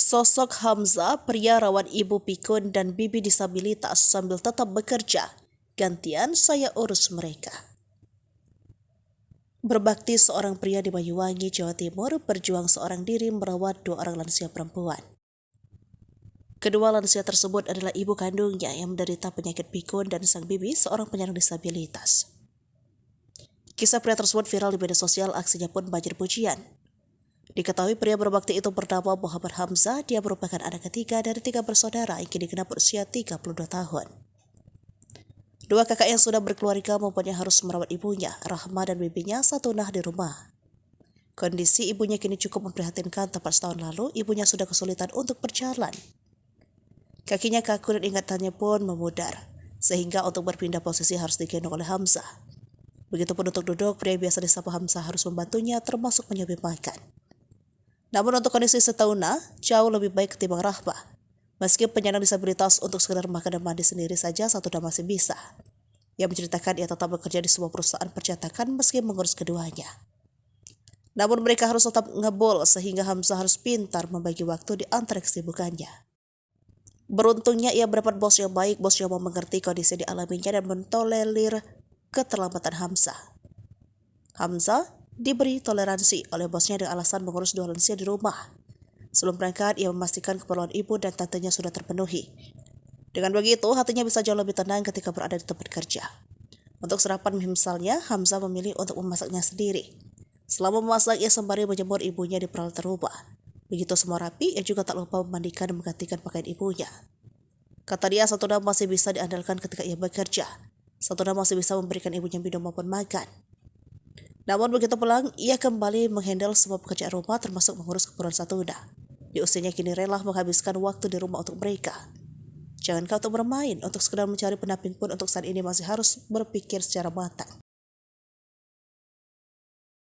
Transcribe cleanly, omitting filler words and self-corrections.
Sosok Hamzah, pria rawat ibu pikun dan bibi disabilitas sambil tetap bekerja. Gantian saya urus mereka. Berbakti seorang pria di Banyuwangi, Jawa Timur, berjuang seorang diri merawat 2 orang lansia perempuan. Kedua lansia tersebut adalah ibu kandungnya yang menderita penyakit pikun dan sang bibi seorang penyandang disabilitas. Kisah pria tersebut viral di media sosial, aksinya pun banjir pujian. Diketahui pria berbakti itu bernama Muhammad Hamzah. Dia merupakan anak ketiga dari 3 bersaudara yang kini genap berusia 32 tahun. 2 kakak yang sudah berkeluarga mempunyai harus merawat ibunya, Rahma, dan bibinya Satunah di rumah. Kondisi ibunya kini cukup memprihatinkan. Tepat setahun lalu, ibunya sudah kesulitan untuk berjalan. Kakinya kaku dan ingatannya pun memudar, sehingga untuk berpindah posisi harus digendong oleh Hamzah. Begitupun untuk duduk, pria biasa disapa Hamzah harus membantunya termasuk menyuapi makan. Namun untuk kondisi Satunah jauh lebih baik ketimbang Rahma. Meski penyandang disabilitas, untuk sekedar makan dan mandi sendiri saja Satunah masih bisa. Ia menceritakan ia tetap bekerja di sebuah perusahaan percetakan meski mengurus keduanya. Namun mereka harus tetap ngebol sehingga Hamzah harus pintar membagi waktu di antara kesibukannya. Beruntungnya ia mendapat bos yang baik, bos yang mau mengerti kondisi dialaminya dan mentolerir keterlambatan Hamzah. Hamzah diberi toleransi oleh bosnya dengan alasan mengurus 2 lansia di rumah. Sebelum berangkat, ia memastikan keperluan ibu dan tantenya sudah terpenuhi. Dengan begitu, hatinya bisa jauh lebih tenang ketika berada di tempat kerja. Untuk sarapan misalnya, Hamzah memilih untuk memasaknya sendiri. Selama memasak, ia sembari menjemur ibunya di peralatan rumah. Begitu semua rapi, ia juga tak lupa memandikan dan menggantikan pakaian ibunya. Kata dia, Satunah masih bisa diandalkan ketika ia bekerja. Satunah masih bisa memberikan ibunya minum maupun makan. Namun begitu pulang, ia kembali menghandle semua pekerjaan rumah termasuk mengurus keperluan Satunah. Di usianya kini rela menghabiskan waktu di rumah untuk mereka. Jangan kau untuk bermain, untuk sekedar mencari pendamping pun untuk saat ini masih harus berpikir secara matang.